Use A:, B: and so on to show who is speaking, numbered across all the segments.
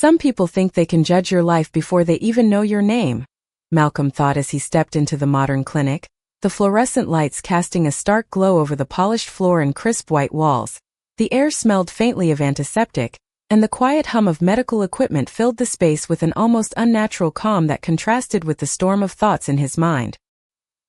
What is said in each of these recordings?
A: Some people think they can judge your life before they even know your name, Malcolm thought as he stepped into the modern clinic, the fluorescent lights casting a stark glow over the polished floor and crisp white walls. The air smelled faintly of antiseptic, and the quiet hum of medical equipment filled the space with an almost unnatural calm that contrasted with the storm of thoughts in his mind.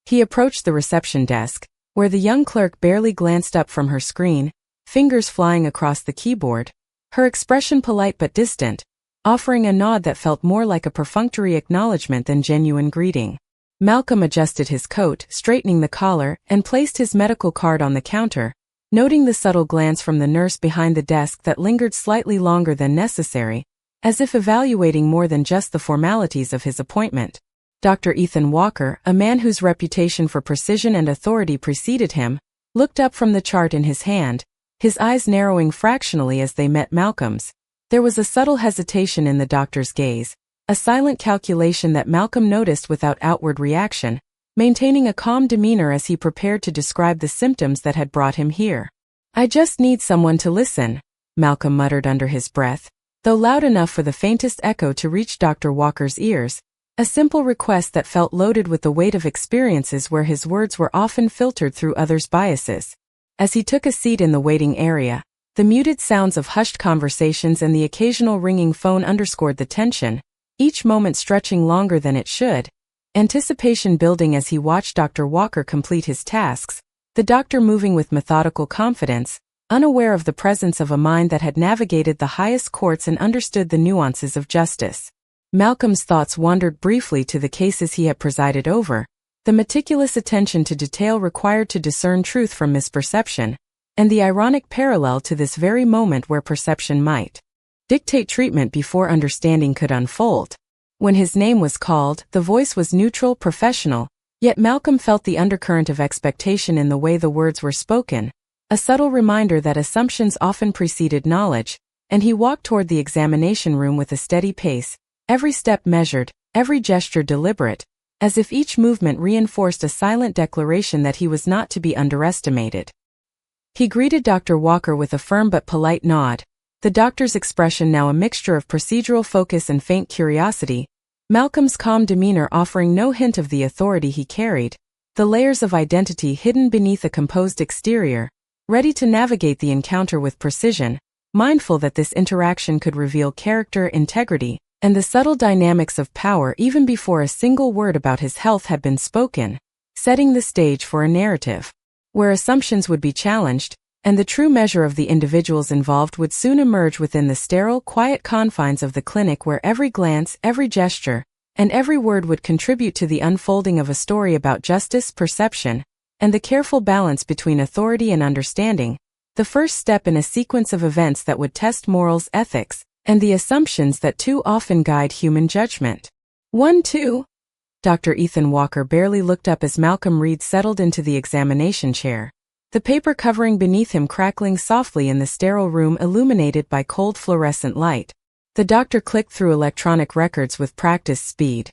A: He approached the reception desk, where the young clerk barely glanced up from her screen, fingers flying across the keyboard, her expression polite but distant, offering a nod that felt more like a perfunctory acknowledgement than genuine greeting. Malcolm adjusted his coat, straightening the collar, and placed his medical card on the counter, noting the subtle glance from the nurse behind the desk that lingered slightly longer than necessary, as if evaluating more than just the formalities of his appointment. Dr. Ethan Walker, a man whose reputation for precision and authority preceded him, looked up from the chart in his hand, his eyes narrowing fractionally as they met Malcolm's. There was a subtle hesitation in the doctor's gaze, a silent calculation that Malcolm noticed without outward reaction, maintaining a calm demeanor as he prepared to describe the symptoms that had brought him here. "I just need someone to listen," Malcolm muttered under his breath, though loud enough for the faintest echo to reach Dr. Walker's ears, a simple request that felt loaded with the weight of experiences where his words were often filtered through others' biases. As he took a seat in the waiting area, the muted sounds of hushed conversations and the occasional ringing phone underscored the tension, each moment stretching longer than it should, anticipation building as he watched Dr. Walker complete his tasks, the doctor moving with methodical confidence, unaware of the presence of a mind that had navigated the highest courts and understood the nuances of justice. Malcolm's thoughts wandered briefly to the cases he had presided over, the meticulous attention to detail required to discern truth from misperception, and the ironic parallel to this very moment where perception might dictate treatment before understanding could unfold. When his name was called, the voice was neutral, professional, yet Malcolm felt the undercurrent of expectation in the way the words were spoken, a subtle reminder that assumptions often preceded knowledge, and he walked toward the examination room with a steady pace, every step measured, every gesture deliberate, as if each movement reinforced a silent declaration that he was not to be underestimated. He greeted Dr. Walker with a firm but polite nod, the doctor's expression now a mixture of procedural focus and faint curiosity, Malcolm's calm demeanor offering no hint of the authority he carried, the layers of identity hidden beneath a composed exterior, ready to navigate the encounter with precision, mindful that this interaction could reveal character, integrity, and the subtle dynamics of power even before a single word about his health had been spoken, setting the stage for a narrative where assumptions would be challenged, and the true measure of the individuals involved would soon emerge within the sterile, quiet confines of the clinic where every glance, every gesture, and every word would contribute to the unfolding of a story about justice, perception, and the careful balance between authority and understanding, the first step in a sequence of events that would test morals, ethics, and the assumptions that too often guide human judgment. 1-2. Dr. Ethan Walker barely looked up as Malcolm Reed settled into the examination chair, the paper covering beneath him crackling softly in the sterile room illuminated by cold fluorescent light. The doctor clicked through electronic records with practiced speed,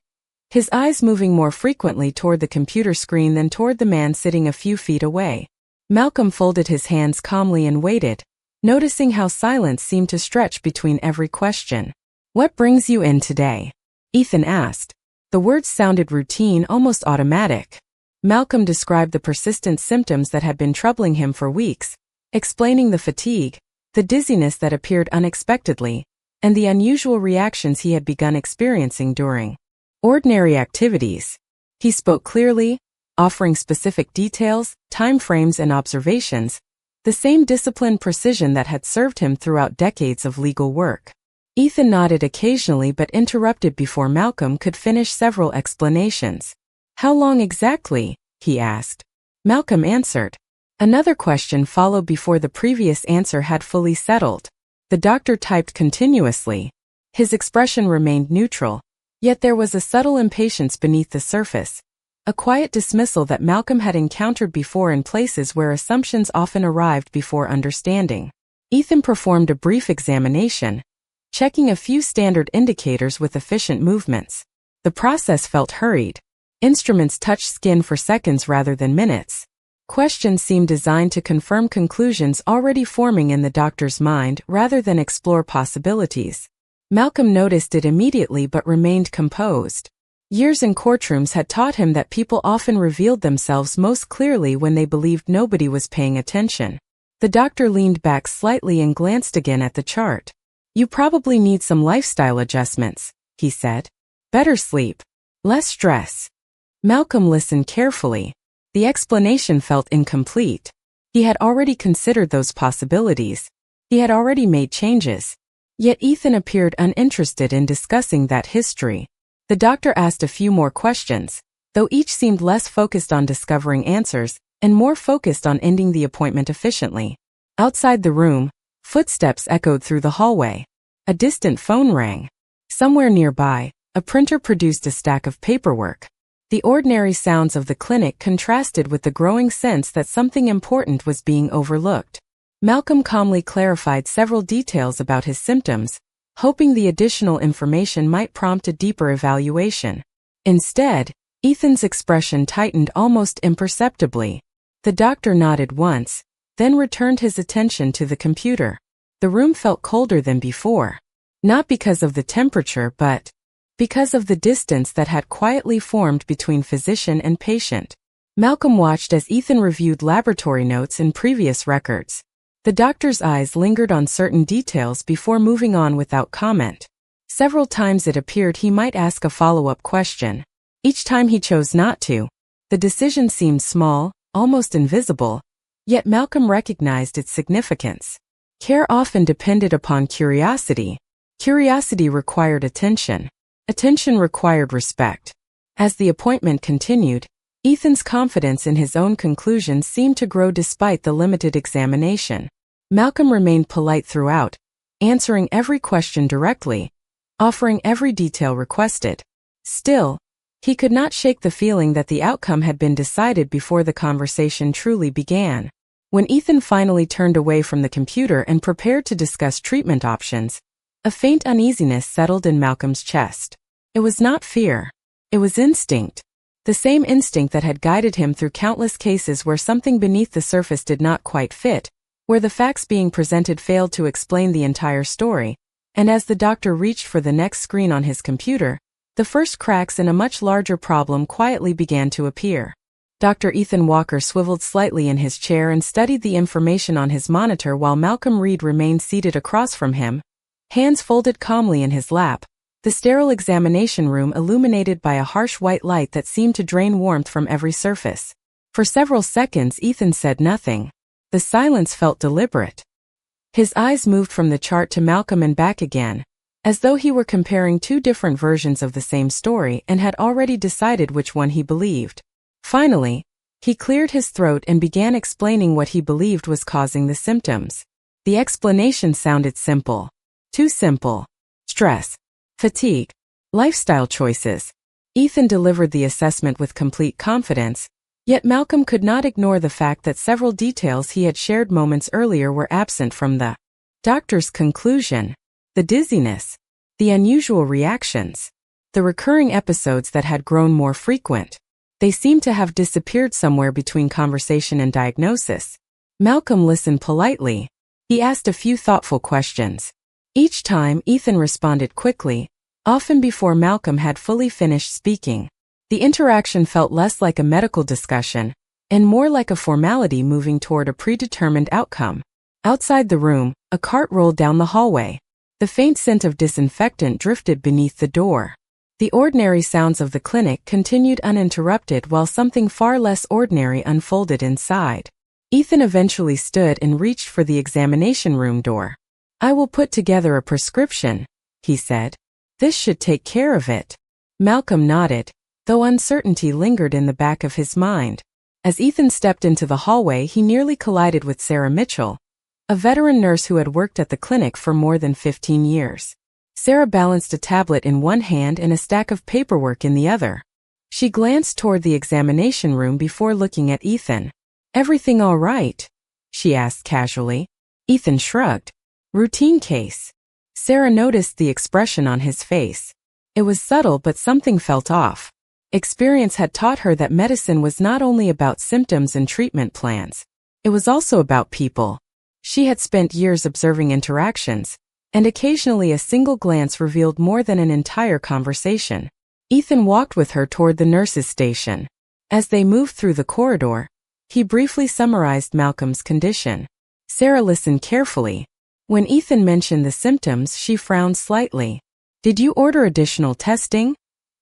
A: his eyes moving more frequently toward the computer screen than toward the man sitting a few feet away. Malcolm folded his hands calmly and waited, noticing how silence seemed to stretch between every question. "What brings you in today?" Ethan asked. The words sounded routine, almost automatic. Malcolm described the persistent symptoms that had been troubling him for weeks, explaining the fatigue, the dizziness that appeared unexpectedly, and the unusual reactions he had begun experiencing during ordinary activities. He spoke clearly, offering specific details, time frames, and observations, the same disciplined precision that had served him throughout decades of legal work. Ethan nodded occasionally but interrupted before Malcolm could finish several explanations. "How long exactly?" he asked. Malcolm answered. Another question followed before the previous answer had fully settled. The doctor typed continuously. His expression remained neutral, yet there was a subtle impatience beneath the surface, a quiet dismissal that Malcolm had encountered before in places where assumptions often arrived before understanding. Ethan performed a brief examination, checking a few standard indicators with efficient movements. The process felt hurried. Instruments touched skin for seconds rather than minutes. Questions seemed designed to confirm conclusions already forming in the doctor's mind rather than explore possibilities. Malcolm noticed it immediately but remained composed. Years in courtrooms had taught him that people often revealed themselves most clearly when they believed nobody was paying attention. The doctor leaned back slightly and glanced again at the chart. "You probably need some lifestyle adjustments," he said. "Better sleep. Less stress." Malcolm listened carefully. The explanation felt incomplete. He had already considered those possibilities. He had already made changes. Yet Ethan appeared uninterested in discussing that history. The doctor asked a few more questions, though each seemed less focused on discovering answers and more focused on ending the appointment efficiently. Outside the room, footsteps echoed through the hallway. A distant phone rang. Somewhere nearby, a printer produced a stack of paperwork. The ordinary sounds of the clinic contrasted with the growing sense that something important was being overlooked. Malcolm calmly clarified several details about his symptoms, hoping the additional information might prompt a deeper evaluation. Instead, Ethan's expression tightened almost imperceptibly. The doctor nodded once, then returned his attention to the computer. The room felt colder than before. Not because of the temperature but because of the distance that had quietly formed between physician and patient. Malcolm watched as Ethan reviewed laboratory notes and previous records. The doctor's eyes lingered on certain details before moving on without comment. Several times it appeared he might ask a follow-up question. Each time he chose not to. The decision seemed small, almost invisible, yet Malcolm recognized its significance. Care often depended upon curiosity. Curiosity required attention. Attention required respect. As the appointment continued, Ethan's confidence in his own conclusions seemed to grow despite the limited examination. Malcolm remained polite throughout, answering every question directly, offering every detail requested. Still, he could not shake the feeling that the outcome had been decided before the conversation truly began. When Ethan finally turned away from the computer and prepared to discuss treatment options, a faint uneasiness settled in Malcolm's chest. It was not fear. It was instinct. The same instinct that had guided him through countless cases where something beneath the surface did not quite fit, where the facts being presented failed to explain the entire story, and as the doctor reached for the next screen on his computer, the first cracks in a much larger problem quietly began to appear. Dr. Ethan Walker swiveled slightly in his chair and studied the information on his monitor while Malcolm Reed remained seated across from him, hands folded calmly in his lap, the sterile examination room illuminated by a harsh white light that seemed to drain warmth from every surface. For several seconds Ethan said nothing. The silence felt deliberate. His eyes moved from the chart to Malcolm and back again, as though he were comparing two different versions of the same story and had already decided which one he believed. Finally, he cleared his throat and began explaining what he believed was causing the symptoms. The explanation sounded simple. Too simple. Stress, fatigue, lifestyle choices. Ethan delivered the assessment with complete confidence, yet Malcolm could not ignore the fact that several details he had shared moments earlier were absent from the doctor's conclusion. The dizziness, the unusual reactions, the recurring episodes that had grown more frequent. They seemed to have disappeared somewhere between conversation and diagnosis. Malcolm listened politely. He asked a few thoughtful questions. Each time Ethan responded quickly, often before Malcolm had fully finished speaking. The interaction felt less like a medical discussion, and more like a formality moving toward a predetermined outcome. Outside the room, a cart rolled down the hallway. The faint scent of disinfectant drifted beneath the door. The ordinary sounds of the clinic continued uninterrupted while something far less ordinary unfolded inside. Ethan eventually stood and reached for the examination room door. "I will put together a prescription," he said. "This should take care of it." Malcolm nodded, though uncertainty lingered in the back of his mind. As Ethan stepped into the hallway, he nearly collided with Sarah Mitchell, a veteran nurse who had worked at the clinic for more than 15 years. Sarah balanced a tablet in one hand and a stack of paperwork in the other. She glanced toward the examination room before looking at Ethan. "Everything all right?" she asked casually. Ethan shrugged. "Routine case." Sarah noticed the expression on his face. It was subtle, but something felt off. Experience had taught her that medicine was not only about symptoms and treatment plans. It was also about people. She had spent years observing interactions, and occasionally a single glance revealed more than an entire conversation. Ethan walked with her toward the nurse's station. As they moved through the corridor, he briefly summarized Malcolm's condition. Sarah listened carefully. When Ethan mentioned the symptoms, she frowned slightly. "Did you order additional testing?"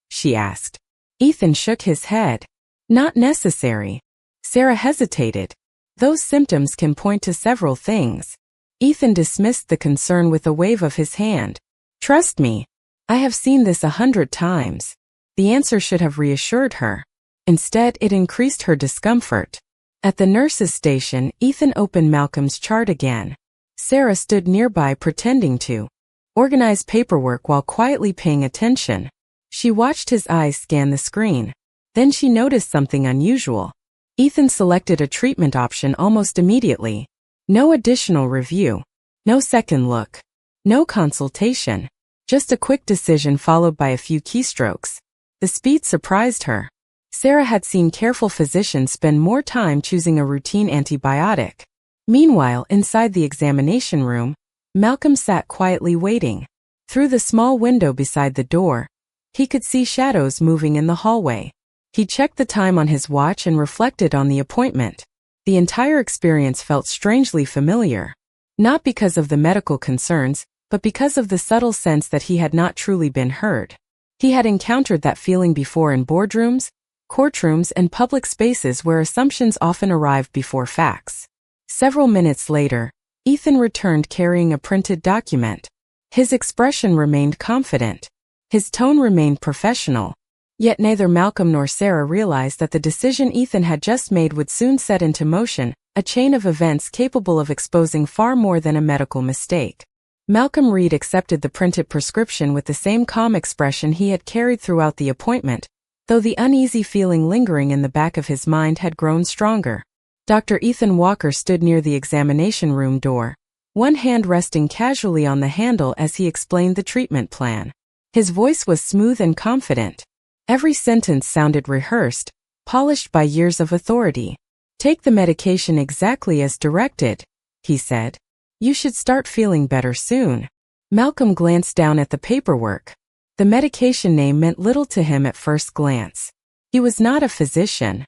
A: she asked. Ethan shook his head. "Not necessary." Sarah hesitated. "Those symptoms can point to several things." Ethan dismissed the concern with a wave of his hand. "Trust me. I have seen this 100 times." The answer should have reassured her. Instead, it increased her discomfort. At the nurse's station, Ethan opened Malcolm's chart again. Sarah stood nearby pretending to organize paperwork while quietly paying attention. She watched his eyes scan the screen. Then she noticed something unusual. Ethan selected a treatment option almost immediately. No additional review. No second look. No consultation. Just a quick decision followed by a few keystrokes. The speed surprised her. Sarah had seen careful physicians spend more time choosing a routine antibiotic. Meanwhile, inside the examination room, Malcolm sat quietly waiting. Through the small window beside the door, he could see shadows moving in the hallway. He checked the time on his watch and reflected on the appointment. The entire experience felt strangely familiar. Not because of the medical concerns, but because of the subtle sense that he had not truly been heard. He had encountered that feeling before in boardrooms, courtrooms, and public spaces where assumptions often arrived before facts. Several minutes later, Ethan returned carrying a printed document. His expression remained confident. His tone remained professional. Yet neither Malcolm nor Sarah realized that the decision Ethan had just made would soon set into motion a chain of events capable of exposing far more than a medical mistake. Malcolm Reed accepted the printed prescription with the same calm expression he had carried throughout the appointment, though the uneasy feeling lingering in the back of his mind had grown stronger. Dr. Ethan Walker stood near the examination room door, one hand resting casually on the handle as he explained the treatment plan. His voice was smooth and confident. Every sentence sounded rehearsed, polished by years of authority. "Take the medication exactly as directed," he said. "You should start feeling better soon." Malcolm glanced down at the paperwork. The medication name meant little to him at first glance. He was not a physician.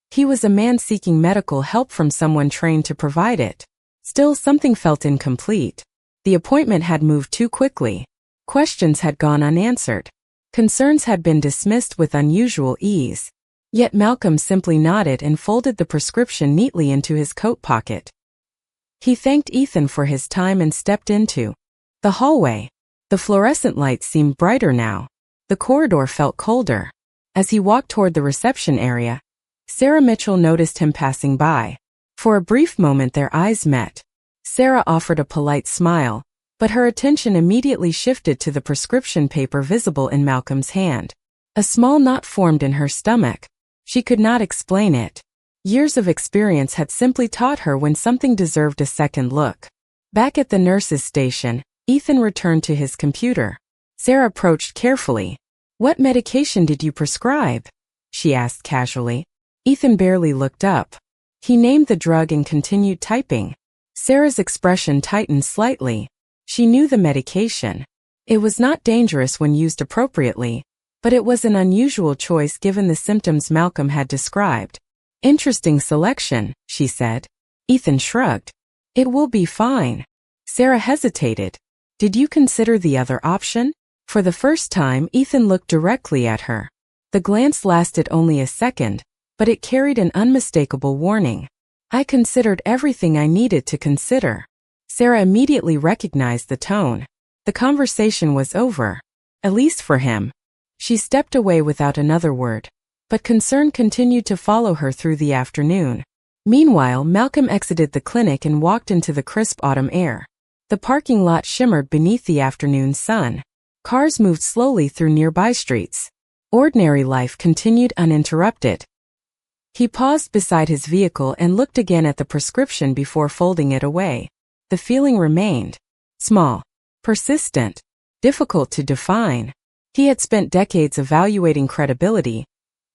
A: He was a man seeking medical help from someone trained to provide it. Still, something felt incomplete. The appointment had moved too quickly. Questions had gone unanswered. Concerns had been dismissed with unusual ease. Yet Malcolm simply nodded and folded the prescription neatly into his coat pocket. He thanked Ethan for his time and stepped into the hallway. The fluorescent lights seemed brighter now. The corridor felt colder. As he walked toward the reception area, Sarah Mitchell noticed him passing by. For a brief moment their eyes met. Sarah offered a polite smile, but her attention immediately shifted to the prescription paper visible in Malcolm's hand. A small knot formed in her stomach. She could not explain it. Years of experience had simply taught her when something deserved a second look. Back at the nurse's station, Ethan returned to his computer. Sarah approached carefully. "What medication did you prescribe?" she asked casually. Ethan barely looked up. He named the drug and continued typing. Sarah's expression tightened slightly. She knew the medication. It was not dangerous when used appropriately, but it was an unusual choice given the symptoms Malcolm had described. "Interesting selection," she said. Ethan shrugged. "It will be fine." Sarah hesitated. "Did you consider the other option?" For the first time, Ethan looked directly at her. The glance lasted only a second, but it carried an unmistakable warning. "I considered everything I needed to consider." Sarah immediately recognized the tone. The conversation was over, at least for him. She stepped away without another word, but concern continued to follow her through the afternoon. Meanwhile, Malcolm exited the clinic and walked into the crisp autumn air. The parking lot shimmered beneath the afternoon sun. Cars moved slowly through nearby streets. Ordinary life continued uninterrupted. He paused beside his vehicle and looked again at the prescription before folding it away. The feeling remained. Small. Persistent. Difficult to define. He had spent decades evaluating credibility,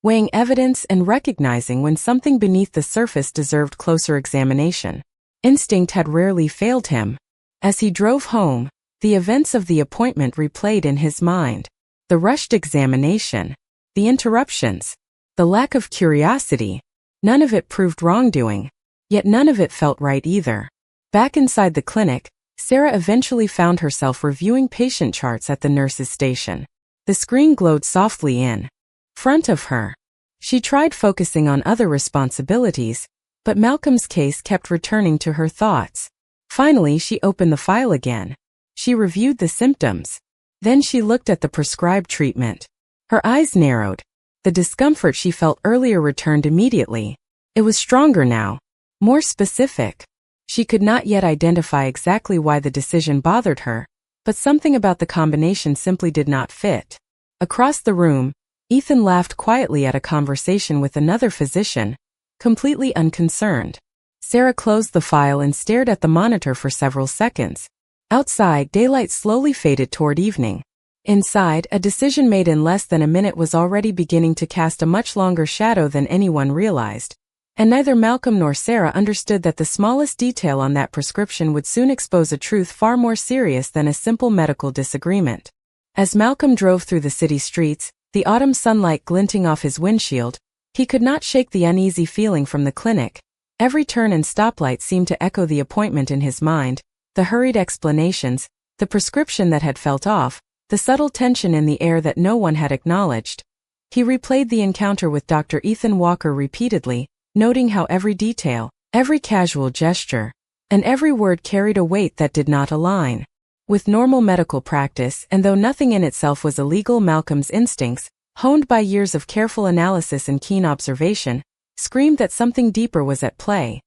A: weighing evidence and recognizing when something beneath the surface deserved closer examination. Instinct had rarely failed him. As he drove home, The events of the appointment replayed in his mind. The rushed examination. The interruptions. The lack of curiosity. None of it proved wrongdoing. Yet none of it felt right either. Back inside the clinic, Sarah eventually found herself reviewing patient charts at the nurse's station. The screen glowed softly in front of her. She tried focusing on other responsibilities, but Malcolm's case kept returning to her thoughts. Finally, she opened the file again. She reviewed the symptoms. Then she looked at the prescribed treatment. Her eyes narrowed. The discomfort she felt earlier returned immediately. It was stronger now, more specific. She could not yet identify exactly why the decision bothered her, but something about the combination simply did not fit. Across the room, Ethan laughed quietly at a conversation with another physician, completely unconcerned. Sarah closed the file and stared at the monitor for several seconds. Outside, daylight slowly faded toward evening. Inside, a decision made in less than a minute was already beginning to cast a much longer shadow than anyone realized. And neither Malcolm nor Sarah understood that the smallest detail on that prescription would soon expose a truth far more serious than a simple medical disagreement. As Malcolm drove through the city streets, the autumn sunlight glinting off his windshield, he could not shake the uneasy feeling from the clinic. Every turn and stoplight seemed to echo the appointment in his mind, the hurried explanations, the prescription that had felt off, the subtle tension in the air that no one had acknowledged. He replayed the encounter with Dr. Ethan Walker repeatedly, noting how every detail, every casual gesture, and every word carried a weight that did not align with normal medical practice, and though nothing in itself was illegal, Malcolm's instincts, honed by years of careful analysis and keen observation, screamed that something deeper was at play.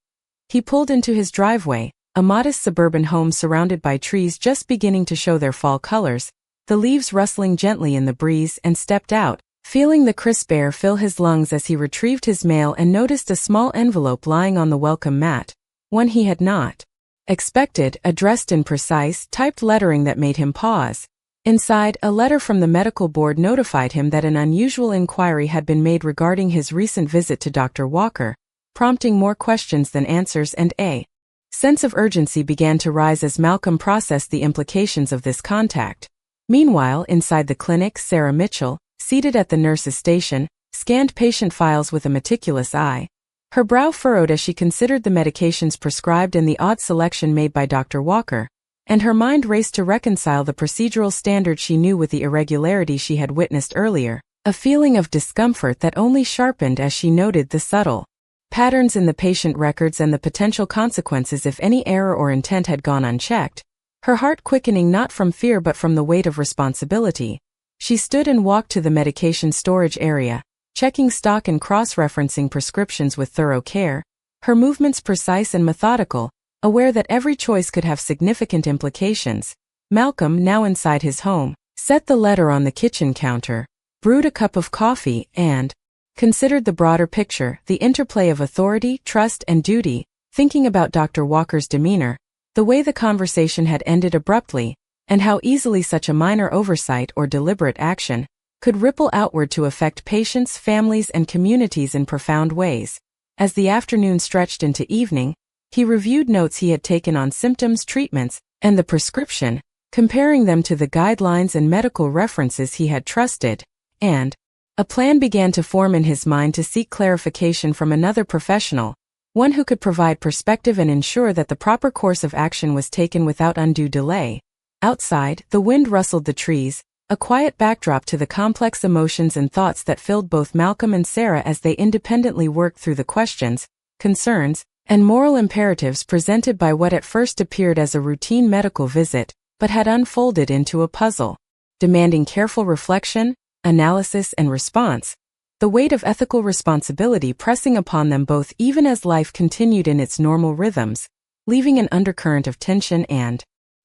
A: He pulled into his driveway, a modest suburban home surrounded by trees just beginning to show their fall colors, the leaves rustling gently in the breeze, and stepped out, feeling the crisp air fill his lungs as he retrieved his mail and noticed a small envelope lying on the welcome mat, one he had not expected, addressed in precise, typed lettering that made him pause. Inside, a letter from the medical board notified him that an unusual inquiry had been made regarding his recent visit to Dr. Walker, prompting more questions than answers, and a sense of urgency began to rise as Malcolm processed the implications of this contact. Meanwhile, inside the clinic, Sarah Mitchell, seated at the nurse's station, scanned patient files with a meticulous eye. Her brow furrowed as she considered the medications prescribed and the odd selection made by Dr. Walker, and her mind raced to reconcile the procedural standards she knew with the irregularity she had witnessed earlier, a feeling of discomfort that only sharpened as she noted the subtle patterns in the patient records and the potential consequences if any error or intent had gone unchecked, her heart quickening not from fear but from the weight of responsibility. She stood and walked to the medication storage area, checking stock and cross-referencing prescriptions with thorough care, her movements precise and methodical, aware that every choice could have significant implications. Malcolm, now inside his home, set the letter on the kitchen counter, brewed a cup of coffee, and considered the broader picture, the interplay of authority, trust, and duty, thinking about Dr. Walker's demeanor, the way the conversation had ended abruptly, and how easily such a minor oversight or deliberate action could ripple outward to affect patients, families, and communities in profound ways. As the afternoon stretched into evening, he reviewed notes he had taken on symptoms, treatments, and the prescription, comparing them to the guidelines and medical references he had trusted, and a plan began to form in his mind to seek clarification from another professional, one who could provide perspective and ensure that the proper course of action was taken without undue delay. Outside, the wind rustled the trees, a quiet backdrop to the complex emotions and thoughts that filled both Malcolm and Sarah as they independently worked through the questions, concerns, and moral imperatives presented by what at first appeared as a routine medical visit, but had unfolded into a puzzle, demanding careful reflection, analysis, and response, the weight of ethical responsibility pressing upon them both even as life continued in its normal rhythms, leaving an undercurrent of tension and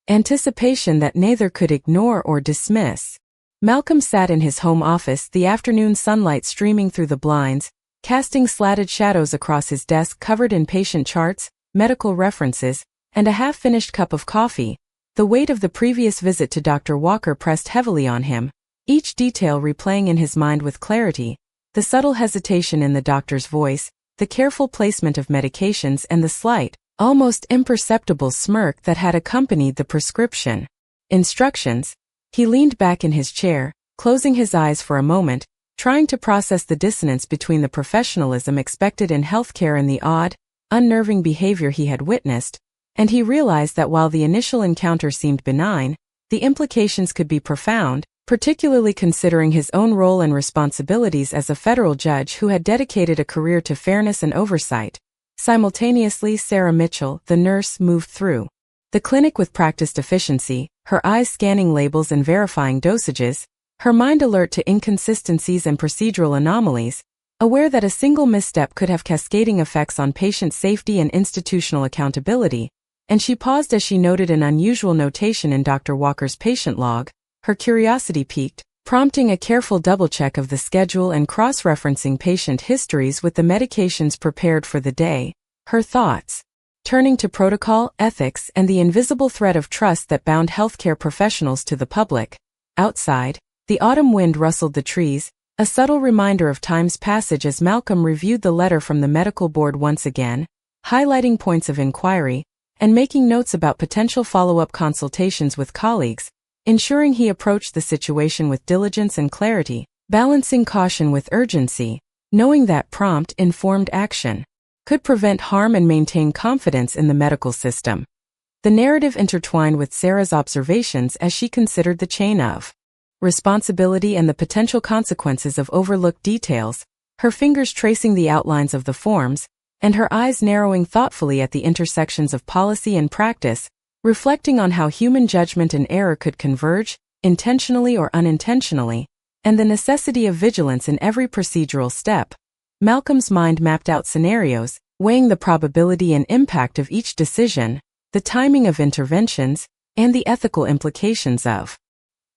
A: anticipation that neither could ignore or dismiss. Malcolm sat in his home office, the afternoon sunlight streaming through the blinds, casting slatted shadows across his desk covered in patient charts, medical references, and a half-finished cup of coffee. The weight of the previous visit to Dr. Walker pressed heavily on him, each detail replaying in his mind with clarity, the subtle hesitation in the doctor's voice, the careful placement of medications, and the slight, almost imperceptible smirk that had accompanied the prescription. Instructions. He leaned back in his chair, closing his eyes for a moment, trying to process the dissonance between the professionalism expected in healthcare and the odd, unnerving behavior he had witnessed, and he realized that while the initial encounter seemed benign, the implications could be profound, particularly considering his own role and responsibilities as a federal judge who had dedicated a career to fairness and oversight. Simultaneously, Sarah Mitchell, the nurse, moved through the clinic with practiced efficiency, her eyes scanning labels and verifying dosages, her mind alert to inconsistencies and procedural anomalies, aware that a single misstep could have cascading effects on patient safety and institutional accountability, and she paused as she noted an unusual notation in Dr. Walker's patient log. Her curiosity piqued, prompting a careful double-check of the schedule and cross-referencing patient histories with the medications prepared for the day. Her thoughts turning to protocol, ethics, and the invisible thread of trust that bound healthcare professionals to the public. Outside, the autumn wind rustled the trees, a subtle reminder of time's passage as Malcolm reviewed the letter from the medical board once again, highlighting points of inquiry, and making notes about potential follow-up consultations with colleagues, ensuring he approached the situation with diligence and clarity, balancing caution with urgency, knowing that prompt, informed action could prevent harm and maintain confidence in the medical system. The narrative intertwined with Sarah's observations as she considered the chain of responsibility and the potential consequences of overlooked details, her fingers tracing the outlines of the forms, and her eyes narrowing thoughtfully at the intersections of policy and practice, reflecting on how human judgment and error could converge, intentionally or unintentionally, and the necessity of vigilance in every procedural step. Malcolm's mind mapped out scenarios, weighing the probability and impact of each decision, the timing of interventions, and the ethical implications of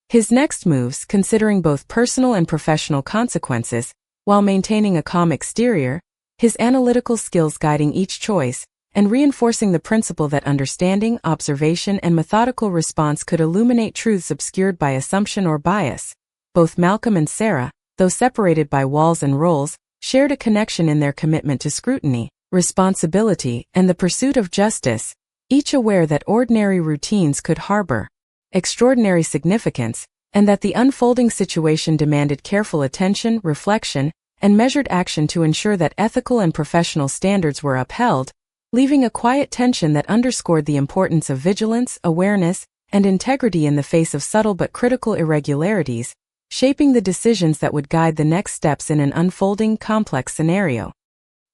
A: his next moves, considering both personal and professional consequences, while maintaining a calm exterior, his analytical skills guiding each choice, and reinforcing the principle that understanding, observation, and methodical response could illuminate truths obscured by assumption or bias. Both Malcolm and Sarah, though separated by walls and roles, shared a connection in their commitment to scrutiny, responsibility, and the pursuit of justice, each aware that ordinary routines could harbor extraordinary significance, and that the unfolding situation demanded careful attention, reflection, and measured action to ensure that ethical and professional standards were upheld, leaving a quiet tension that underscored the importance of vigilance, awareness, and integrity in the face of subtle but critical irregularities, shaping the decisions that would guide the next steps in an unfolding, complex scenario.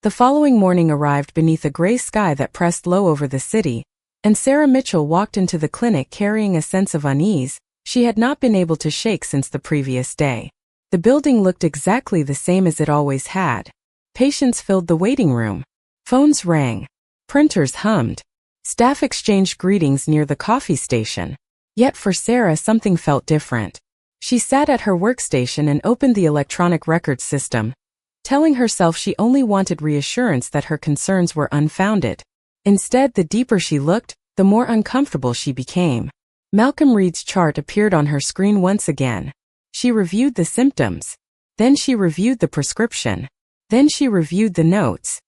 A: The following morning arrived beneath a gray sky that pressed low over the city, and Sarah Mitchell walked into the clinic carrying a sense of unease she had not been able to shake since the previous day. The building looked exactly the same as it always had. Patients filled the waiting room. Phones rang. Printers hummed. Staff exchanged greetings near the coffee station. Yet for Sarah something felt different. She sat at her workstation and opened the electronic records system, telling herself she only wanted reassurance that her concerns were unfounded. Instead, the deeper she looked, the more uncomfortable she became. Malcolm Reed's chart appeared on her screen once again. She reviewed the symptoms. Then she reviewed the prescription. Then she reviewed the notes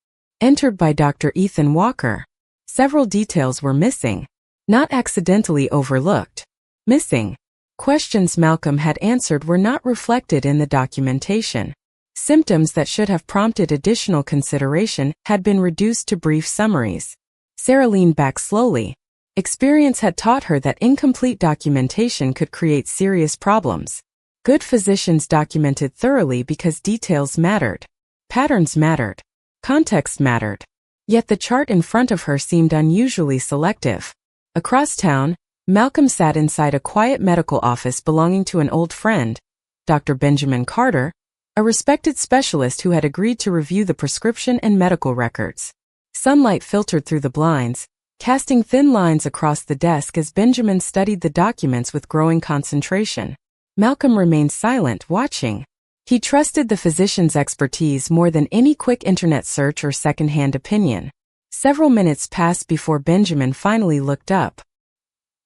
A: entered by Dr. Ethan Walker. Several details were missing. Not accidentally overlooked. Missing. Questions Malcolm had answered were not reflected in the documentation. Symptoms that should have prompted additional consideration had been reduced to brief summaries. Sarah leaned back slowly. Experience had taught her that incomplete documentation could create serious problems. Good physicians documented thoroughly because details mattered. Patterns mattered. Context mattered. Yet the chart in front of her seemed unusually selective. Across town, Malcolm sat inside a quiet medical office belonging to an old friend, Dr. Benjamin Carter, a respected specialist who had agreed to review the prescription and medical records. Sunlight filtered through the blinds, casting thin lines across the desk as Benjamin studied the documents with growing concentration. Malcolm remained silent, watching. He trusted the physician's expertise more than any quick internet search or second-hand opinion. Several minutes passed before Benjamin finally looked up.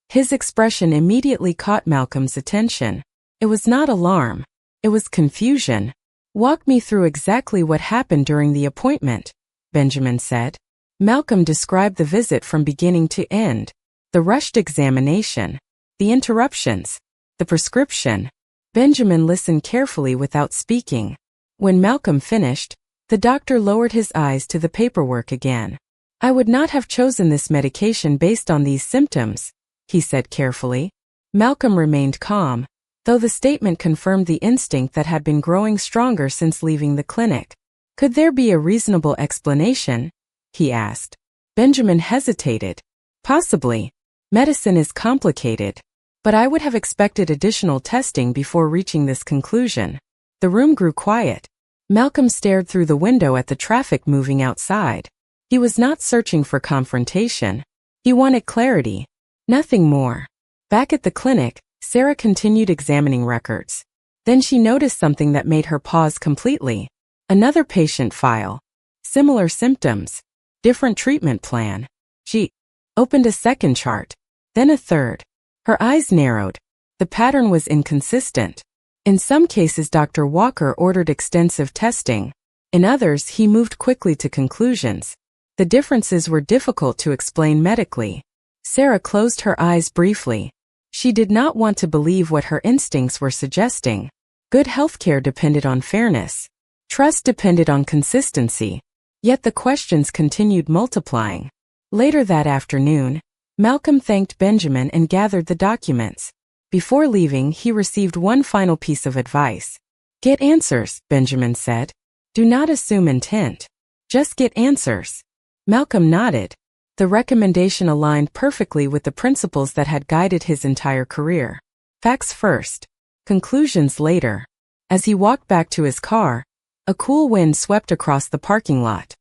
A: His expression immediately caught Malcolm's attention. It was not alarm. It was confusion. "Walk me through exactly what happened during the appointment," Benjamin said. Malcolm described the visit from beginning to end. The rushed examination. the interruptions, the prescription. Benjamin listened carefully without speaking. When Malcolm finished, the doctor lowered his eyes to the paperwork again. I would not have chosen this medication based on these symptoms, he said carefully. Malcolm remained calm, though the statement confirmed the instinct that had been growing stronger since leaving the clinic. Could there be a reasonable explanation? He asked. Benjamin hesitated. Possibly. Medicine is complicated. But I would have expected additional testing before reaching this conclusion. The room grew quiet. Malcolm stared through the window at the traffic moving outside. He was not searching for confrontation. He wanted clarity. Nothing more. Back at the clinic, Sarah continued examining records. Then she noticed something that made her pause completely. Another patient file. Similar symptoms. Different treatment plan. She opened a second chart. Then a third. Her eyes narrowed. The pattern was inconsistent. In some cases, Dr. Walker ordered extensive testing. In others, he moved quickly to conclusions. The differences were difficult to explain medically. Sarah closed her eyes briefly. She did not want to believe what her instincts were suggesting. Good healthcare depended on fairness. Trust depended on consistency. Yet the questions continued multiplying. Later that afternoon, Malcolm thanked Benjamin and gathered the documents. Before leaving, he received one final piece of advice. Get answers, Benjamin said. Do not assume intent. Just get answers. Malcolm nodded. The recommendation aligned perfectly with the principles that had guided his entire career. Facts first. Conclusions later. As he walked back to his car, a cool wind swept across the parking lot.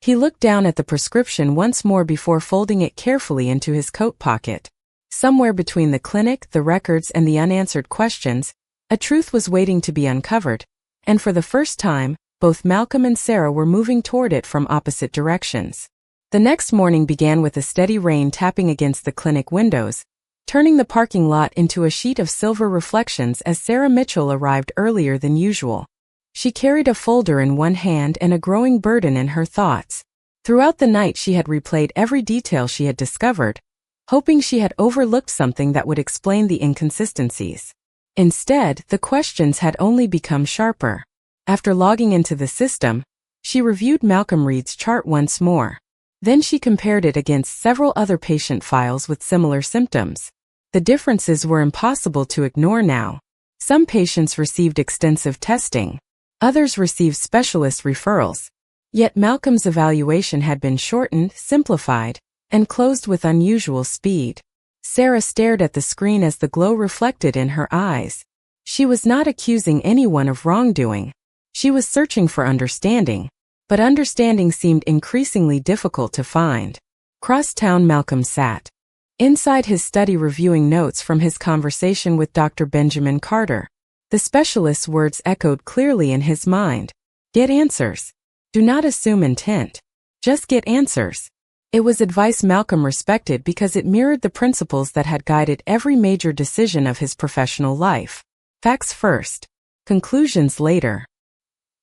A: He looked down at the prescription once more before folding it carefully into his coat pocket. Somewhere between the clinic, the records, and the unanswered questions, a truth was waiting to be uncovered, and for the first time, both Malcolm and Sarah were moving toward it from opposite directions. The next morning began with a steady rain tapping against the clinic windows, turning the parking lot into a sheet of silver reflections as Sarah Mitchell arrived earlier than usual. She carried a folder in one hand and a growing burden in her thoughts. Throughout the night she had replayed every detail she had discovered, hoping she had overlooked something that would explain the inconsistencies. Instead, the questions had only become sharper. After logging into the system, she reviewed Malcolm Reed's chart once more. Then she compared it against several other patient files with similar symptoms. The differences were impossible to ignore now. Some patients received extensive testing. Others received specialist referrals. Yet Malcolm's evaluation had been shortened, simplified, and closed with unusual speed. Sarah stared at the screen as the glow reflected in her eyes. She was not accusing anyone of wrongdoing. She was searching for understanding, but understanding seemed increasingly difficult to find. Crosstown Malcolm sat inside his study reviewing notes from his conversation with Dr. Benjamin Carter. The specialist's words echoed clearly in his mind. Get answers. Do not assume intent. Just get answers. It was advice Malcolm respected because it mirrored the principles that had guided every major decision of his professional life. Facts first. Conclusions later.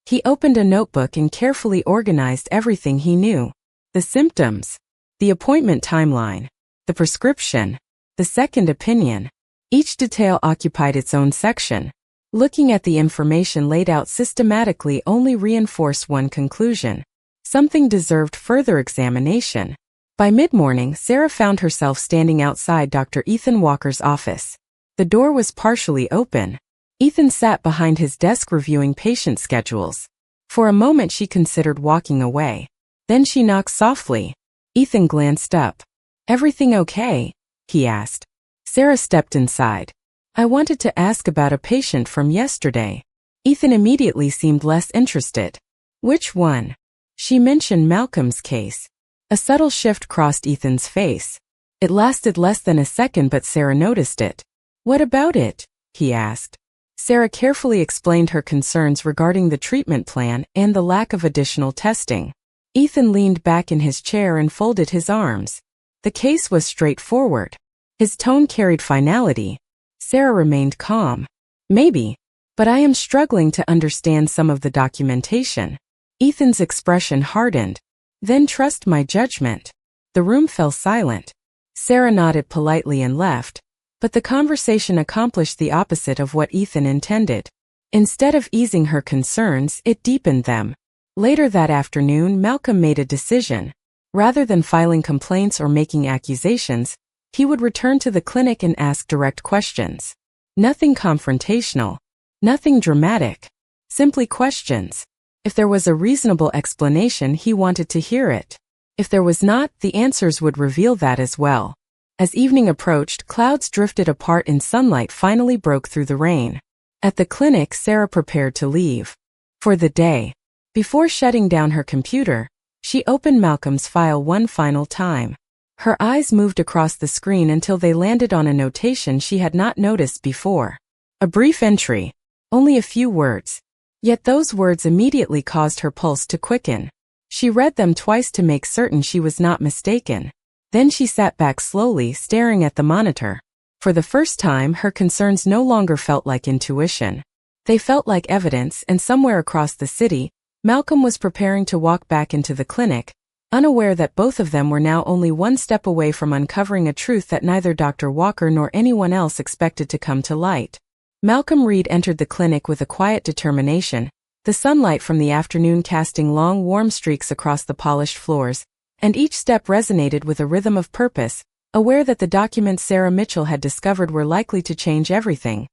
A: He opened a notebook and carefully organized everything he knew. The symptoms. The appointment timeline. The prescription. The second opinion. Each detail occupied its own section. Looking at the information laid out systematically only reinforced one conclusion. Something deserved further examination. By mid-morning, Sarah found herself standing outside Dr. Ethan Walker's office. The door was partially open. Ethan sat behind his desk reviewing patient schedules. For a moment she considered walking away. Then she knocked softly. Ethan glanced up. Everything okay? He asked. Sarah stepped inside. I wanted to ask about a patient from yesterday. Ethan immediately seemed less interested. Which one? She mentioned Malcolm's case. A subtle shift crossed Ethan's face. It lasted less than a second, but Sarah noticed it. What about it? He asked. Sarah carefully explained her concerns regarding the treatment plan and the lack of additional testing. Ethan leaned back in his chair and folded his arms. The case was straightforward. His tone carried finality. Sarah remained calm. Maybe, but I am struggling to understand some of the documentation. Ethan's expression hardened. Then trust my judgment. The room fell silent. Sarah nodded politely and left, But the conversation accomplished the opposite of what Ethan intended. Instead of easing her concerns, it deepened them. Later that afternoon, Malcolm made a decision. Rather than filing complaints or making accusations, he would return to the clinic and ask direct questions. Nothing confrontational. Nothing dramatic. Simply questions. If there was a reasonable explanation, he wanted to hear it. If there was not, the answers would reveal that as well. As evening approached, clouds drifted apart and sunlight finally broke through the rain. At the clinic, Sarah prepared to leave. For the day. Before shutting down her computer, she opened Malcolm's file one final time. Her eyes moved across the screen until they landed on a notation she had not noticed before. A brief entry. Only a few words. Yet those words immediately caused her pulse to quicken. She read them twice to make certain she was not mistaken. Then she sat back slowly, staring at the monitor. For the first time, her concerns no longer felt like intuition. They felt like evidence, and somewhere across the city, Malcolm was preparing to walk back into the clinic, unaware that both of them were now only one step away from uncovering a truth that neither Dr. Walker nor anyone else expected to come to light. Malcolm Reed entered the clinic with a quiet determination, the sunlight from the afternoon casting long warm streaks across the polished floors, and each step resonated with a rhythm of purpose, aware that the documents Sarah Mitchell had discovered were likely to change everything.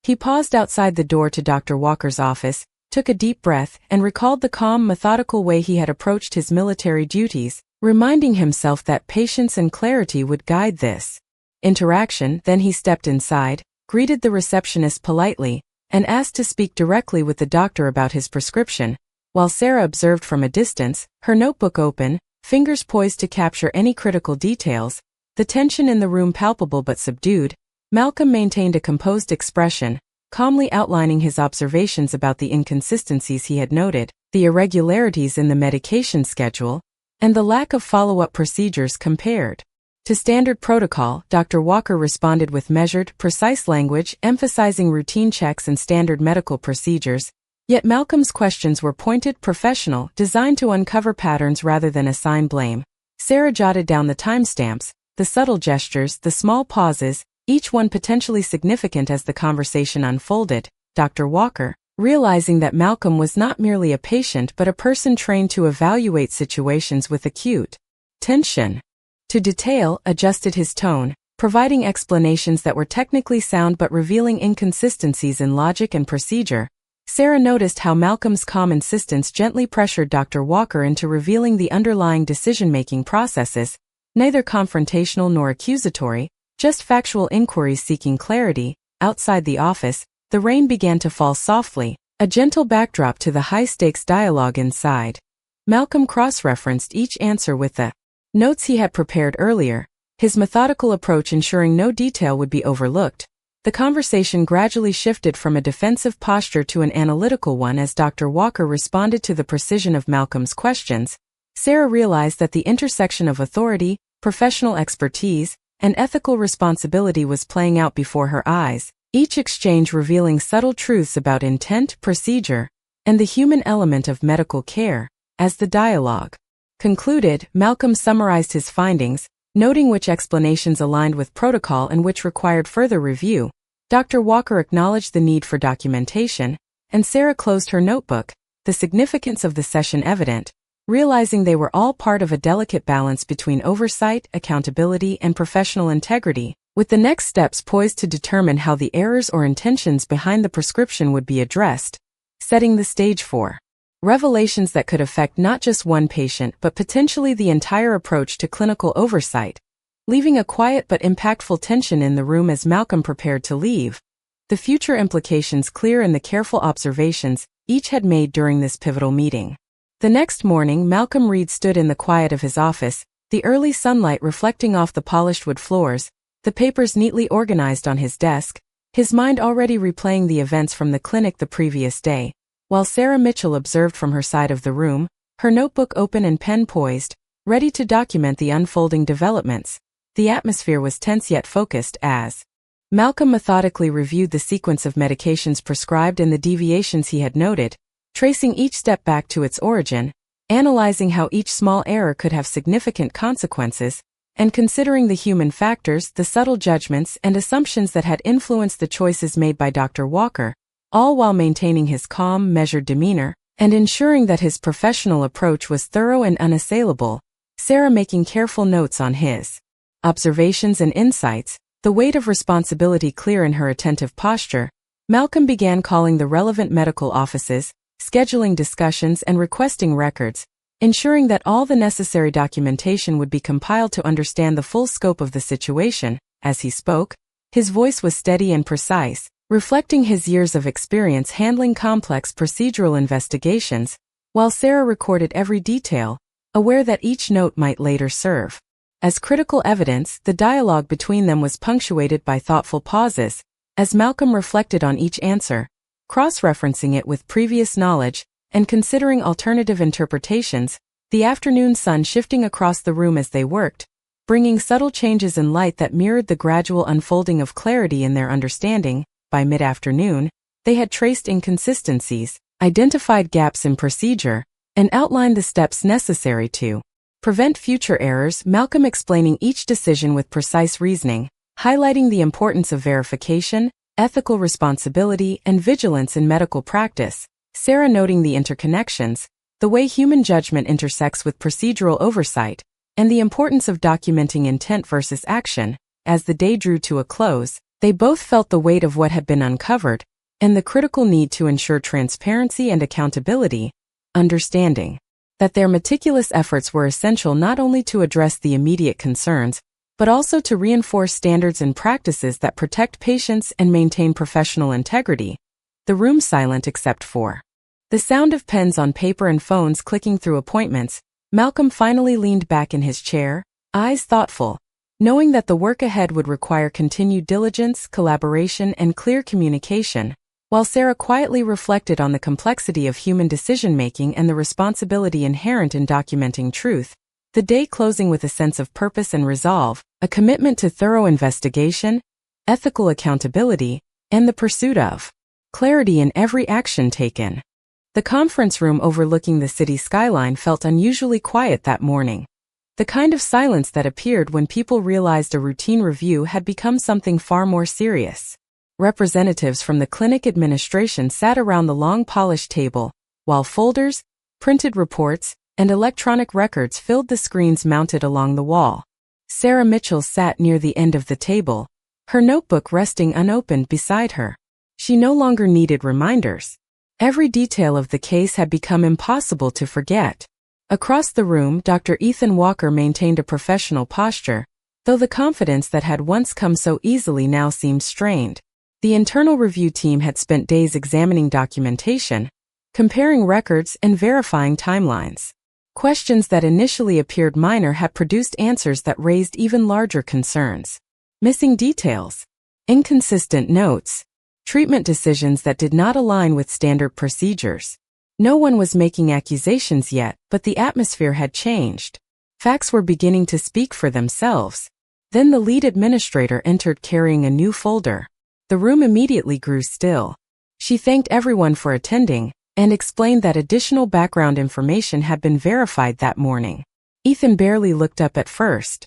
A: He paused outside the door to Dr. Walker's office, took a deep breath, and recalled the calm, methodical way he had approached his military duties, reminding himself that patience and clarity would guide this interaction. Then he stepped inside, greeted the receptionist politely, and asked to speak directly with the doctor about his prescription, while Sarah observed from a distance, her notebook open, fingers poised to capture any critical details, the tension in the room palpable but subdued. Malcolm maintained a composed expression, calmly outlining his observations about the inconsistencies he had noted, the irregularities in the medication schedule, and the lack of follow-up procedures compared to standard protocol. Dr. Walker responded with measured, precise language, emphasizing routine checks and standard medical procedures, yet Malcolm's questions were pointed, professional, designed to uncover patterns rather than assign blame. Sarah jotted down the timestamps, the subtle gestures, the small pauses, each one potentially significant as the conversation unfolded. Dr. Walker, realizing that Malcolm was not merely a patient but a person trained to evaluate situations with acute tension to detail, adjusted his tone, providing explanations that were technically sound but revealing inconsistencies in logic and procedure. Sarah noticed how Malcolm's calm insistence gently pressured Dr. Walker into revealing the underlying decision-making processes, neither confrontational nor accusatory, just factual inquiries seeking clarity. Outside the office, the rain began to fall softly, a gentle backdrop to the high-stakes dialogue inside. Malcolm cross-referenced each answer with the notes he had prepared earlier, his methodical approach ensuring no detail would be overlooked. The conversation gradually shifted from a defensive posture to an analytical one as Dr. Walker responded to the precision of Malcolm's questions. Sarah realized that the intersection of authority, professional expertise, and ethical responsibility was playing out before her eyes, each exchange revealing subtle truths about intent, procedure, and the human element of medical care. As the dialogue concluded, Malcolm summarized his findings, noting which explanations aligned with protocol and which required further review. Dr. Walker acknowledged the need for documentation, and Sarah closed her notebook, the significance of the session evident, realizing they were all part of a delicate balance between oversight, accountability, and professional integrity, with the next steps poised to determine how the errors or intentions behind the prescription would be addressed, setting the stage for revelations that could affect not just one patient but potentially the entire approach to clinical oversight, leaving a quiet but impactful tension in the room as Malcolm prepared to leave, the future implications clear in the careful observations each had made during this pivotal meeting. The next morning, Malcolm Reed stood in the quiet of his office, the early sunlight reflecting off the polished wood floors, the papers neatly organized on his desk, his mind already replaying the events from the clinic the previous day. While Sarah Mitchell observed from her side of the room, her notebook open and pen poised, ready to document the unfolding developments. The atmosphere was tense yet focused as Malcolm methodically reviewed the sequence of medications prescribed and the deviations he had noted, tracing each step back to its origin, analyzing how each small error could have significant consequences, and considering the human factors, the subtle judgments and assumptions that had influenced the choices made by Dr. Walker, all while maintaining his calm, measured demeanor, and ensuring that his professional approach was thorough and unassailable, Sarah making careful notes on his observations and insights, the weight of responsibility clear in her attentive posture. Malcolm began calling the relevant medical offices, scheduling discussions and requesting records, ensuring that all the necessary documentation would be compiled to understand the full scope of the situation. As he spoke, his voice was steady and precise, reflecting his years of experience handling complex procedural investigations, while Sarah recorded every detail, aware that each note might later serve as critical evidence. The dialogue between them was punctuated by thoughtful pauses, as Malcolm reflected on each answer, cross-referencing it with previous knowledge, and considering alternative interpretations, the afternoon sun shifting across the room as they worked, bringing subtle changes in light that mirrored the gradual unfolding of clarity in their understanding. By mid-afternoon, they had traced inconsistencies, identified gaps in procedure, and outlined the steps necessary to prevent future errors. Malcolm explaining each decision with precise reasoning, highlighting the importance of verification, ethical responsibility, and vigilance in medical practice. Sarah noting the interconnections, the way human judgment intersects with procedural oversight, and the importance of documenting intent versus action. As the day drew to a close, they both felt the weight of what had been uncovered, and the critical need to ensure transparency and accountability, understanding that their meticulous efforts were essential not only to address the immediate concerns, but also to reinforce standards and practices that protect patients and maintain professional integrity. The room silent except for the sound of pens on paper and phones clicking through appointments. Malcolm finally leaned back in his chair, eyes thoughtful, knowing that the work ahead would require continued diligence, collaboration, and clear communication, while Sarah quietly reflected on the complexity of human decision-making and the responsibility inherent in documenting truth, the day closing with a sense of purpose and resolve, a commitment to thorough investigation, ethical accountability, and the pursuit of clarity in every action taken. The conference room overlooking the city skyline felt unusually quiet that morning. The kind of silence that appeared when people realized a routine review had become something far more serious. Representatives from the clinic administration sat around the long polished table, while folders, printed reports, and electronic records filled the screens mounted along the wall. Sarah Mitchell sat near the end of the table, her notebook resting unopened beside her. She no longer needed reminders. Every detail of the case had become impossible to forget. Across the room, Dr. Ethan Walker maintained a professional posture, though the confidence that had once come so easily now seemed strained. The internal review team had spent days examining documentation, comparing records, and verifying timelines. Questions that initially appeared minor had produced answers that raised even larger concerns. Missing details, inconsistent notes, treatment decisions that did not align with standard procedures. No one was making accusations yet, but the atmosphere had changed. Facts were beginning to speak for themselves. Then the lead administrator entered carrying a new folder. The room immediately grew still. She thanked everyone for attending, and explained that additional background information had been verified that morning. Ethan barely looked up at first.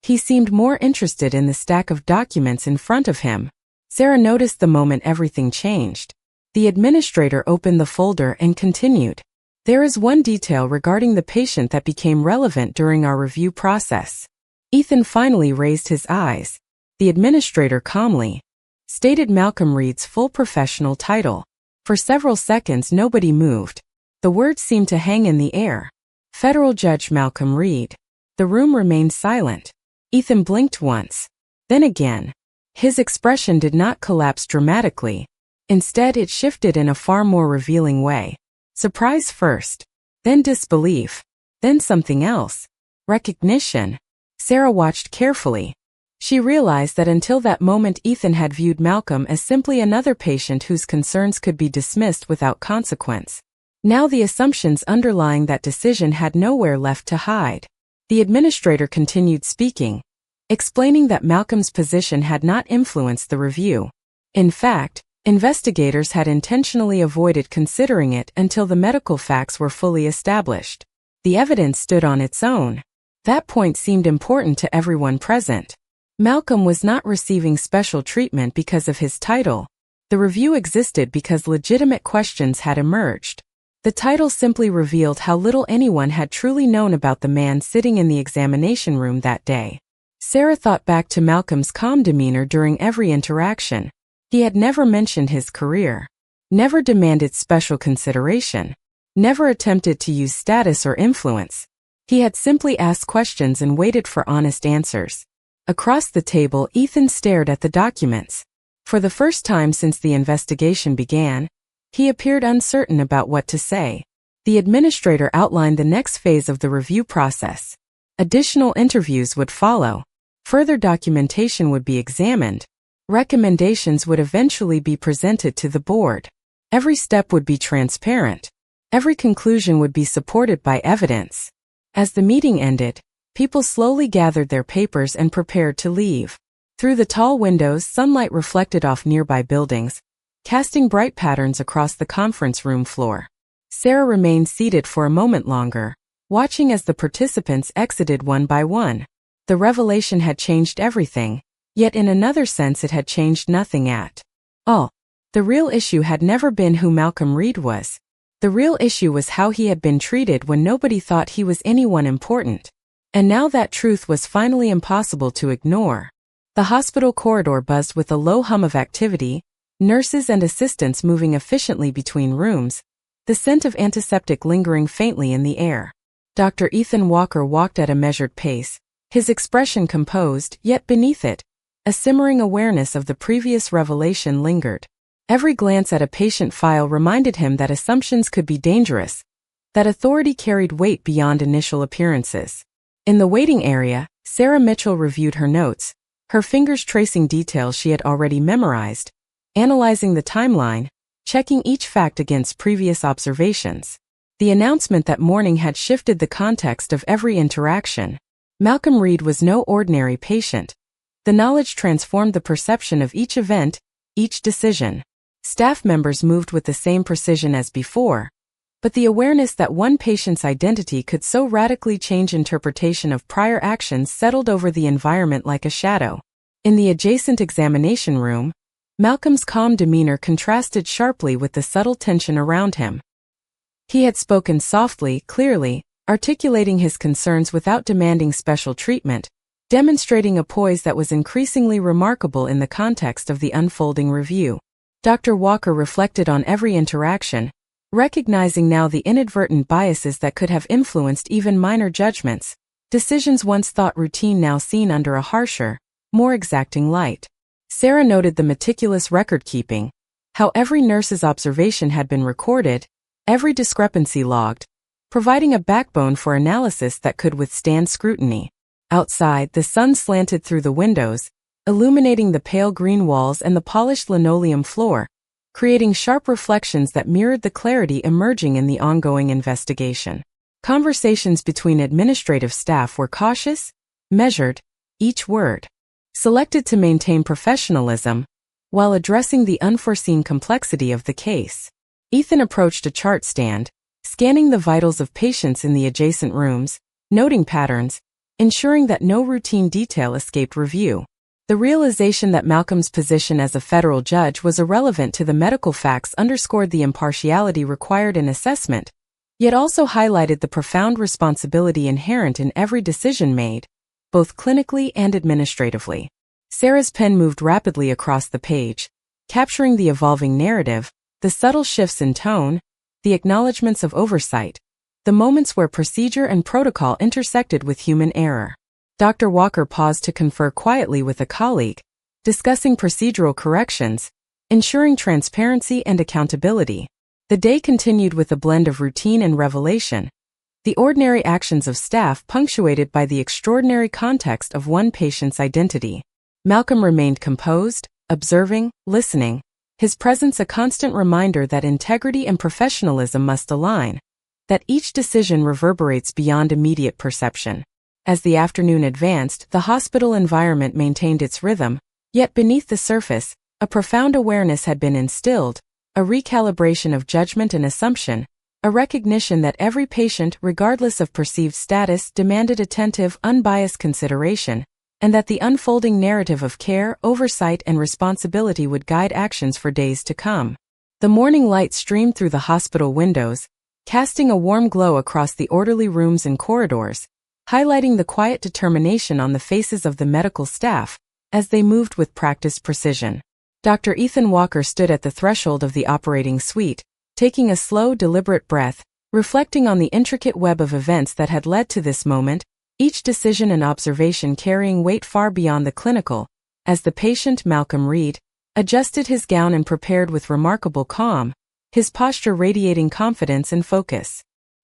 A: He seemed more interested in the stack of documents in front of him. Sarah noticed the moment everything changed. The administrator opened the folder and continued. There is one detail regarding the patient that became relevant during our review process. Ethan finally raised his eyes. The administrator calmly stated Malcolm Reed's full professional title. For several seconds nobody moved. The words seemed to hang in the air. Federal Judge Malcolm Reed. The room remained silent. Ethan blinked once. Then again. His expression did not collapse dramatically. Instead, it shifted in a far more revealing way. Surprise first. Then disbelief. Then something else. Recognition. Sarah watched carefully. She realized that until that moment Ethan had viewed Malcolm as simply another patient whose concerns could be dismissed without consequence. Now the assumptions underlying that decision had nowhere left to hide. The administrator continued speaking, explaining that Malcolm's position had not influenced the review. In fact, investigators had intentionally avoided considering it until the medical facts were fully established. The evidence stood on its own. That point seemed important to everyone present. Malcolm was not receiving special treatment because of his title. The review existed because legitimate questions had emerged. The title simply revealed how little anyone had truly known about the man sitting in the examination room that day. Sarah thought back to Malcolm's calm demeanor during every interaction. He had never mentioned his career, never demanded special consideration, never attempted to use status or influence. He had simply asked questions and waited for honest answers. Across the table, Ethan stared at the documents. For the first time since the investigation began, he appeared uncertain about what to say. The administrator outlined the next phase of the review process. Additional interviews would follow. Further documentation would be examined. Recommendations would eventually be presented to the board. Every step would be transparent. Every conclusion would be supported by evidence. As the meeting ended, people slowly gathered their papers and prepared to leave. Through the tall windows, sunlight reflected off nearby buildings, casting bright patterns across the conference room floor. Sarah remained seated for a moment longer, watching as the participants exited one by one. The revelation had changed everything, yet in another sense it had changed nothing at all. The real issue had never been who Malcolm Reed was. The real issue was how he had been treated when nobody thought he was anyone important. And now that truth was finally impossible to ignore. The hospital corridor buzzed with a low hum of activity, nurses and assistants moving efficiently between rooms, the scent of antiseptic lingering faintly in the air. Dr. Ethan Walker walked at a measured pace, his expression composed, yet beneath it, a simmering awareness of the previous revelation lingered. Every glance at a patient file reminded him that assumptions could be dangerous, that authority carried weight beyond initial appearances. In the waiting area, Sarah Mitchell reviewed her notes, her fingers tracing details she had already memorized, analyzing the timeline, checking each fact against previous observations. The announcement that morning had shifted the context of every interaction. Malcolm Reed was no ordinary patient. The knowledge transformed the perception of each event, each decision. Staff members moved with the same precision as before, but the awareness that one patient's identity could so radically change interpretation of prior actions settled over the environment like a shadow. In the adjacent examination room, Malcolm's calm demeanor contrasted sharply with the subtle tension around him. He had spoken softly, clearly, articulating his concerns without demanding special treatment, demonstrating a poise that was increasingly remarkable in the context of the unfolding review. Dr. Walker reflected on every interaction, recognizing now the inadvertent biases that could have influenced even minor judgments, decisions once thought routine now seen under a harsher, more exacting light. Sarah noted the meticulous record-keeping, how every nurse's observation had been recorded, every discrepancy logged, providing a backbone for analysis that could withstand scrutiny. Outside, the sun slanted through the windows, illuminating the pale green walls and the polished linoleum floor, creating sharp reflections that mirrored the clarity emerging in the ongoing investigation. Conversations between administrative staff were cautious, measured, each word selected to maintain professionalism, while addressing the unforeseen complexity of the case. Ethan approached a chart stand, scanning the vitals of patients in the adjacent rooms, noting patterns, ensuring that no routine detail escaped review. The realization that Malcolm's position as a federal judge was irrelevant to the medical facts underscored the impartiality required in assessment, yet also highlighted the profound responsibility inherent in every decision made, both clinically and administratively. Sarah's pen moved rapidly across the page, capturing the evolving narrative, the subtle shifts in tone, the acknowledgments of oversight, the moments where procedure and protocol intersected with human error. Dr. Walker paused to confer quietly with a colleague, discussing procedural corrections, ensuring transparency and accountability. The day continued with a blend of routine and revelation, the ordinary actions of staff punctuated by the extraordinary context of one patient's identity. Malcolm remained composed, observing, listening, his presence a constant reminder that integrity and professionalism must align, that each decision reverberates beyond immediate perception. As the afternoon advanced, the hospital environment maintained its rhythm, yet beneath the surface, a profound awareness had been instilled, a recalibration of judgment and assumption, a recognition that every patient, regardless of perceived status, demanded attentive, unbiased consideration, and that the unfolding narrative of care, oversight, and responsibility would guide actions for days to come. The morning light streamed through the hospital windows, casting a warm glow across the orderly rooms and corridors, highlighting the quiet determination on the faces of the medical staff as they moved with practiced precision. Dr. Ethan Walker stood at the threshold of the operating suite, taking a slow, deliberate breath, reflecting on the intricate web of events that had led to this moment, each decision and observation carrying weight far beyond the clinical. As the patient, Malcolm Reed, adjusted his gown and prepared with remarkable calm, his posture radiating confidence and focus.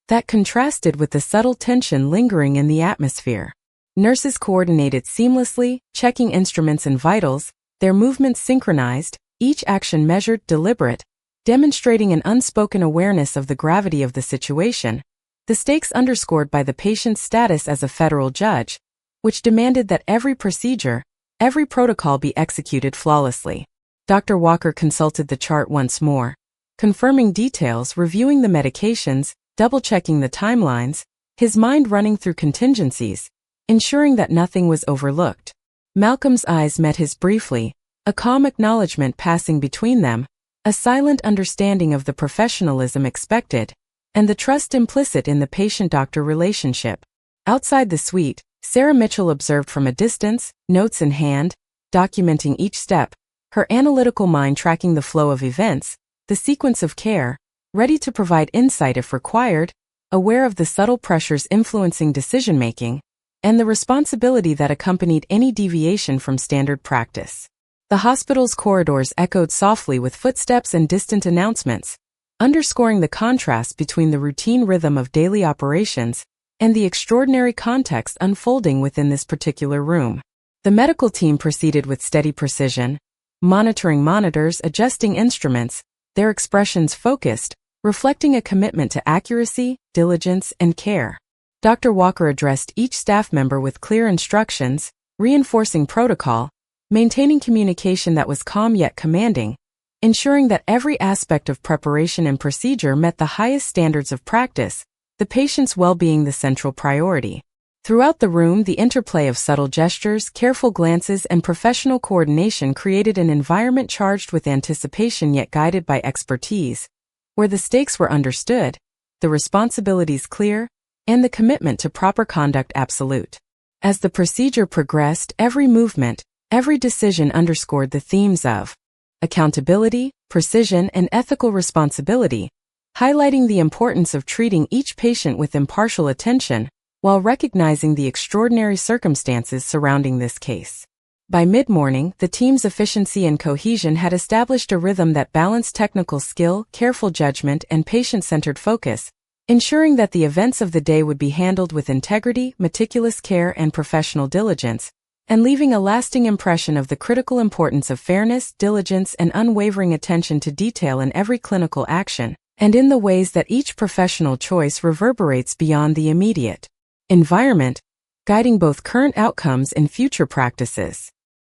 A: That contrasted with the subtle tension lingering in the atmosphere. Nurses coordinated seamlessly, checking instruments and vitals, their movements synchronized, each action measured, deliberate, demonstrating an unspoken awareness of the gravity of the situation, the stakes underscored by the patient's status as a federal judge, which demanded that every procedure, every protocol be executed flawlessly. Dr. Walker consulted the chart once more, confirming details, reviewing the medications, double-checking the timelines, his mind running through contingencies, ensuring that nothing was overlooked. Malcolm's eyes met his briefly, a calm acknowledgement passing between them, a silent understanding of the professionalism expected, and the trust implicit in the patient-doctor relationship. Outside the suite, Sarah Mitchell observed from a distance, notes in hand, documenting each step, her analytical mind tracking the flow of events, the sequence of care, ready to provide insight if required, aware of the subtle pressures influencing decision-making, and the responsibility that accompanied any deviation from standard practice. The hospital's corridors echoed softly with footsteps and distant announcements, underscoring the contrast between the routine rhythm of daily operations and the extraordinary context unfolding within this particular room. The medical team proceeded with steady precision, monitoring monitors, adjusting instruments, their expressions focused, reflecting a commitment to accuracy, diligence, and care. Dr. Walker addressed each staff member with clear instructions, reinforcing protocol, maintaining communication that was calm yet commanding, ensuring that every aspect of preparation and procedure met the highest standards of practice, the patient's well-being the central priority. Throughout the room, the interplay of subtle gestures, careful glances, and professional coordination created an environment charged with anticipation yet guided by expertise, where the stakes were understood, the responsibilities clear, and the commitment to proper conduct absolute. As the procedure progressed, every movement, every decision underscored the themes of accountability, precision, and ethical responsibility, highlighting the importance of treating each patient with impartial attention while recognizing the extraordinary circumstances surrounding this case. By mid-morning, the team's efficiency and cohesion had established a rhythm that balanced technical skill, careful judgment, and patient-centered focus, ensuring that the events of the day would be handled with integrity, meticulous care, and professional diligence, and leaving a lasting impression of the critical importance of fairness, diligence, and unwavering attention to detail in every clinical action, and in the ways that each professional choice reverberates beyond the immediate environment, guiding both current outcomes and future practices.